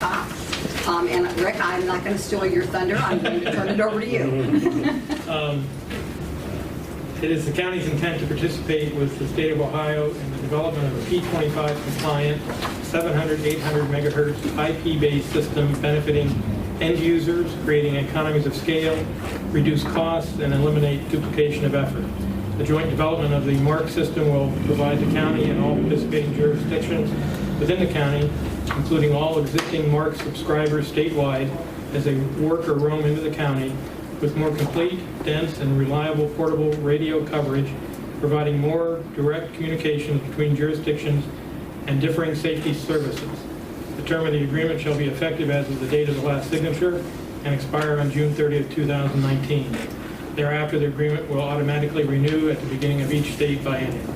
And Rick, I'm not going to steal your thunder. I'm going to turn it over to you. It is the county's intent to participate with the state of Ohio in the development of a P25 compliant 700, 800 megahertz IP-based system benefiting end users, creating economies of scale, reduce costs, and eliminate duplication of effort. The joint development of the Marcs system will provide the county and all participating jurisdictions within the county, including all existing Marcs subscribers statewide, as they work or roam into the county, with more complete, dense, and reliable portable radio coverage, providing more direct communications between jurisdictions and differing safety services. The term of the agreement shall be effective as of the date of the last signature and expire on June 30th, 2019. Thereafter, the agreement will automatically renew at the beginning of each state biennium.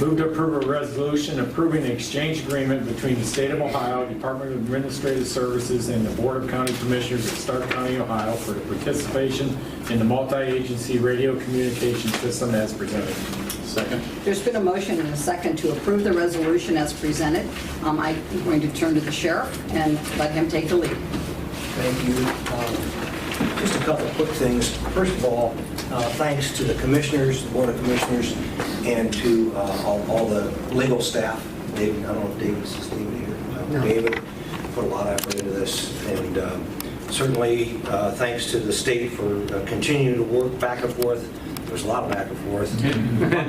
Move to approve a resolution approving the exchange agreement between the State of Ohio, Department of Administrative Services, and the Board of County Commissioners of Stark County, Ohio for the participation in the multi-agency radio communication system as presented. Second. There's been a motion and a second to approve the resolution as presented. I'm going to turn to the sheriff and let him take the lead. Thank you. Just a couple of quick things. First of all, thanks to the commissioners, the Board of Commissioners, and to all the legal staff. David, I don't know if David's still here. No. David put a lot of effort into this, and certainly thanks to the state for continuing to work back and forth. There's a lot of back and forth,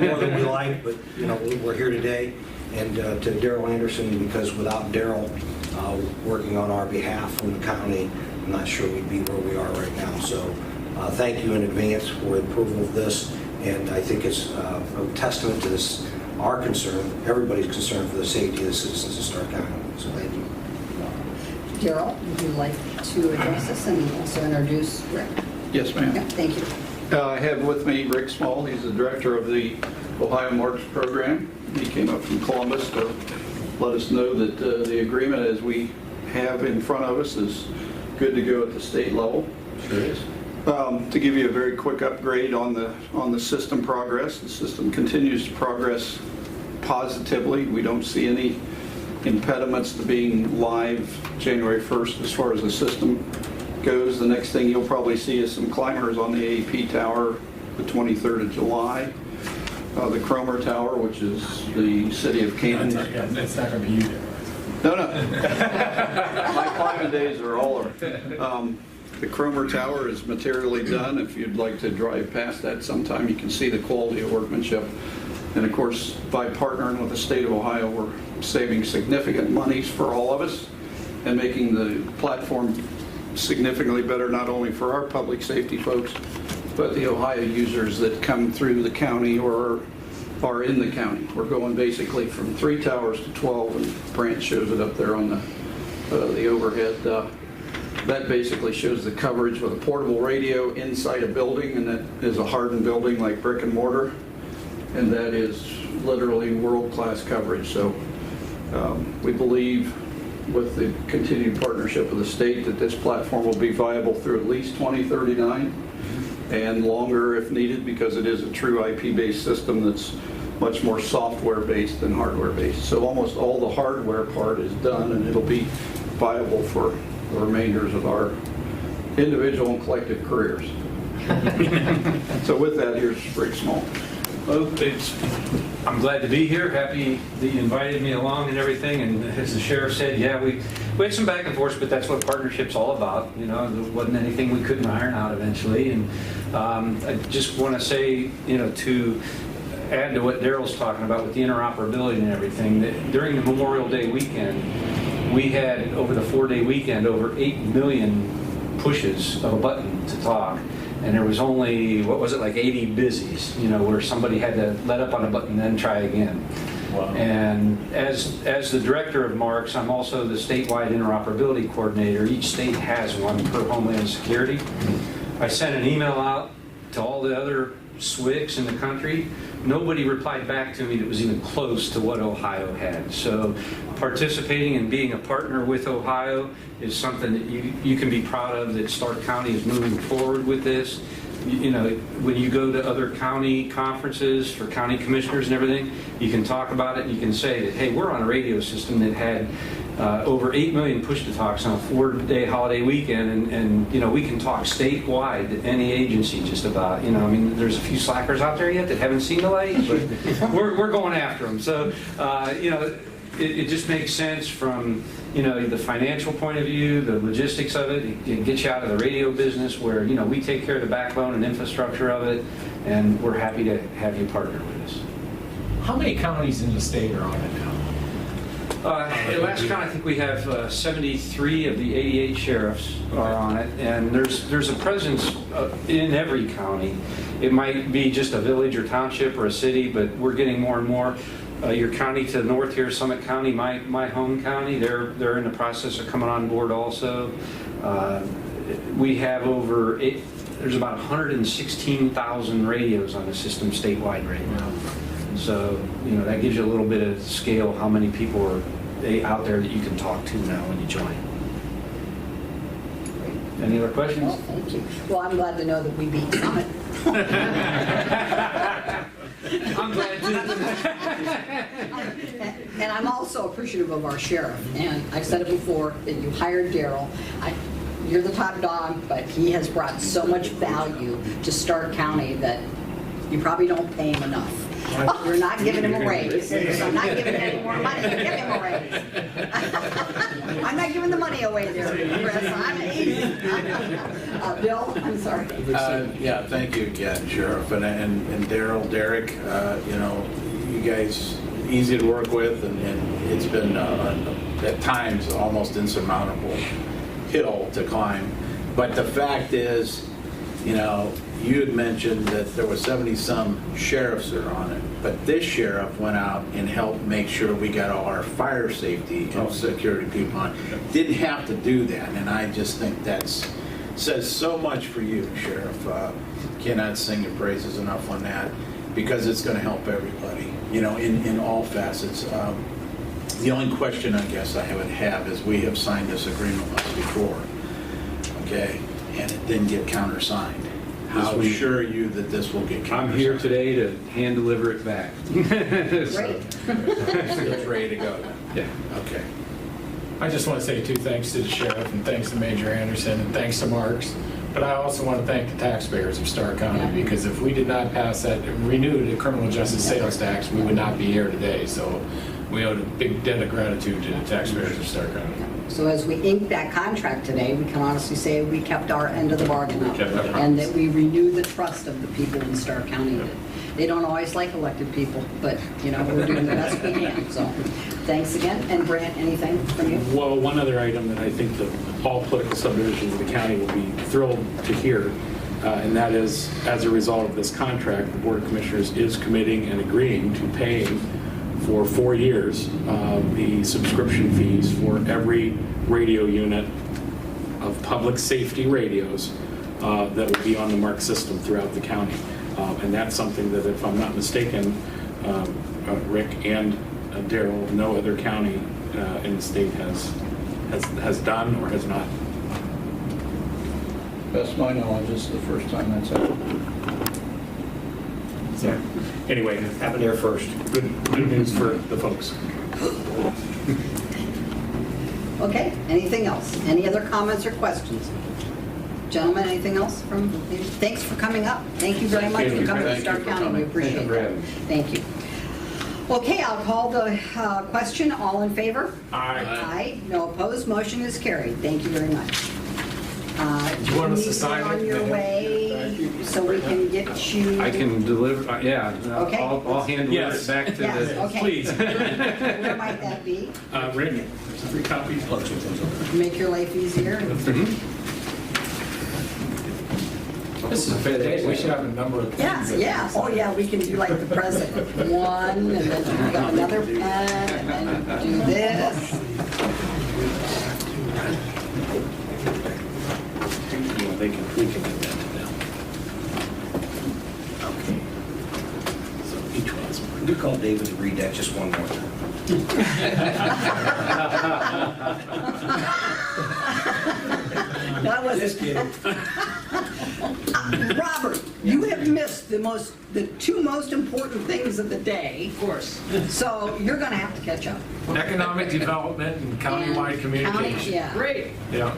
more than we like, but you know we're here today. And to Daryl Anderson, because without Daryl working on our behalf from the county, I'm not sure we'd be where we are right now. So thank you in advance for the approval of this, and I think it's a testament to this, our concern, everybody's concern for the safety of the citizens of Stark County. So thank you. Daryl, would you like to address this and also introduce Rick? Yes, ma'am. Yeah, thank you. I have with me Rick Small. He's the director of the Ohio Marcs program. He came up from Columbus to let us know that the agreement as we have in front of us is good to go at the state level. Sure is. To give you a very quick upgrade on the system progress, the system continues to progress positively. We don't see any impediments to being live January 1st as far as the system goes. The next thing you'll probably see is some climbers on the AEP tower the 23rd of July. The Cromer Tower, which is the city of Canton. It's not going to be you there. No. My climbing days are all over. The Cromer Tower is materially done. If you'd like to drive past that sometime, you can see the quality of workmanship. And of course, by partnering with the state of Ohio, we're saving significant monies for all of us and making the platform significantly better, not only for our public safety folks, but the Ohio users that come through the county or are in the county. We're going basically from 3 towers to 12, and Brant shows it up there on the overhead. That basically shows the coverage with a portable radio inside a building, and that is a hardened building like brick and mortar, and that is literally world-class coverage. So we believe with the continued partnership of the state that this platform will be viable through at least 2039 and longer if needed, because it is a true IP-based system that's much more software-based than hardware-based. So almost all the hardware part is done, and it'll be viable for the remainders of our individual and collective careers. So with that, here's Rick Small. Well, I'm glad to be here. Happy that you invited me along and everything. And as the sheriff said, yeah, we had some back and forth, but that's what partnership's all about. You know, there wasn't anything we couldn't iron out eventually. And I just want to say, you know, to add to what Daryl's talking about with the interoperability and everything, that during the Memorial Day weekend, we had, over the 4-day weekend, over 8 million pushes of a button to talk. And there was only, what was it, like 80 busies, you know, where somebody had to let up on a button and then try again. Wow. And as the director of Marcs, I'm also the statewide interoperability coordinator. Each state has one per Homeland Security. I sent an email out to all the other SWICs in the country. Nobody replied back to me that was even close to what Ohio had. So participating and being a partner with Ohio is something that you can be proud of, that Stark County is moving forward with this. you know, when you go to other county conferences for county commissioners and everything, you can talk about it and you can say that, hey, we're on a radio system that had over 8 million push-to-talks on a 4-day holiday weekend, and you know, we can talk statewide to any agency just about. You know, I mean, there's a few slackers out there yet that haven't seen the light, but we're going after them. So, you know, it just makes sense from, you know, the financial point of view, the logistics of it. It gets you out of the radio business where, you know, we take care of the backbone and infrastructure of it, and we're happy to have you partner with us. How many counties in the state are on it now? At last count, I think we have 73 of the 88 sheriffs are on it, and there's a presence in every county. It might be just a village or township or a city, but we're getting more and more. Your county to the north here, Summit County, my home county, they're in the process of coming on board also. We have there's about 116,000 radios on the system statewide right now. So, you know, that gives you a little bit of scale how many people are out there that you can talk to now when you join. Any other questions? Well, thank you. Well, I'm glad to know that we beat Summit. I'm glad to. And I'm also appreciative of our sheriff. And I've said it before, that you hired Daryl. You're the top dog, but he has brought so much value to Stark County that you probably don't pay him enough. You're not giving him a raise. So I'm not giving him any more money. Give him a raise. I'm not giving the money away there, Chris. I'm easy. Bill, I'm sorry. Yeah, thank you again, Sheriff, and Daryl, Derek. You know, you guys easy to work with, and it's been at times almost insurmountable hill to climb. But the fact is, you know, you had mentioned that there were 70-some sheriffs that are on it, but this sheriff went out and helped make sure we got all our fire safety and security people on. Didn't have to do that, and I just think says so much for you, Sheriff. Cannot sing your praises enough on that, because it's going to help everybody, you know, in all facets. The only question I guess I would have is we have signed this agreement once before, okay, and it didn't get countersigned. How sure are you that this will get countersigned? I'm here today to hand deliver it back. Great. It's ready to go then? Yeah. Okay. I just want to say 2 thanks to the sheriff, and thanks to Major Anderson, and thanks to Marcs. But I also want to thank the taxpayers of Stark County, because if we did not pass that and renew the criminal justice sales tax, we would not be here today. So we owe a big debt of gratitude to the taxpayers of Stark County. So as we ink that contract today, we can honestly say we kept our end of the bargain up, and that we renew the trust of the people in Stark County. They don't always like elected people, but, you know, we're doing the best we can. So thanks again. And Brant, anything from you? Well, one other item that I think that all political subdivisions of the county will be thrilled to hear, and that is, as a result of this contract, the Board of Commissioners is committing and agreeing to paying for 4 years the subscription fees for every radio unit of public safety radios that will be on the Marcs system throughout the county. And that's something that, if I'm not mistaken, Rick and Daryl, no other county in the state has done or has not. Best of my knowledge, this is the first time that's happened. So, anyway, happened there first. Good news for the folks. Okay, anything else? Any other comments or questions? Gentlemen, anything else from you? Thanks for coming up. Thank you very much for coming to Stark County. We appreciate it. Thank you. Okay, I'll call the question. All in favor? Aye. Aye. No opposed. Motion is carried. Thank you very much. Do you want us to sign it? On your way, so we can get you. I can deliver, yeah. Okay. I'll hand deliver Yes. it back to Yes, the. okay. Please. Where might that be? Rick, there's a free copy. Make your life easier. This is a fantastic. We should have a number of Yeah, yeah. Oh, yeah, we can do like the president. One, and then you got another pen, and then do this. We can get that now. Okay. So each one's marked. Could you call David to read that just one more time? That was Just kidding. Robert, you have missed the two most important things of the day. Of course. So you're going to have to catch up. Economic development and countywide And communication. yeah. Great. Yeah.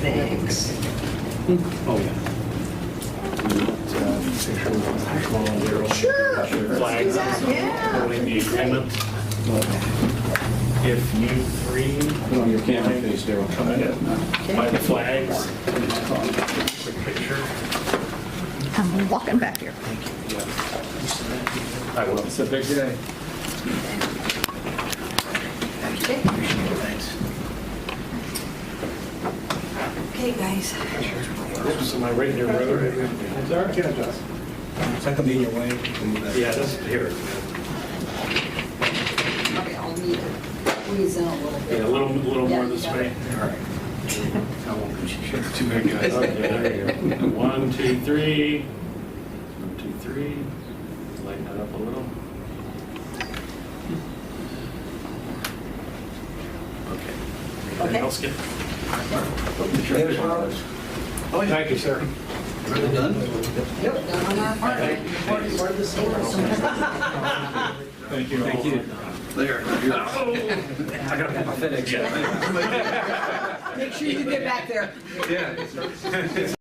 Thanks. Oh, yeah. Sure. Flags. Yeah. Holding the agreement. If you three. Put on your camera face, Daryl. Come in by the flags. Quick picture. I'm walking back here. I will. It's a big day. Okay, guys. Oops, am I right here, brother? Is that gonna be in your way? Yeah, that's here. Okay, I'll need to squeeze in a little bit. Yeah, a little Yeah, more this yeah. way. All right. Too big guys. Okay, there you go. 1, 2, 3. 1, 2, 3. Lighten that up a little. Okay. Anything Okay. else, Skip? There's Robert. Oh, thank you, sir. Really done? Yep, done on our part. Thank you. Thank you. There. I gotta put my FedEx. Make sure you get back there. Yeah.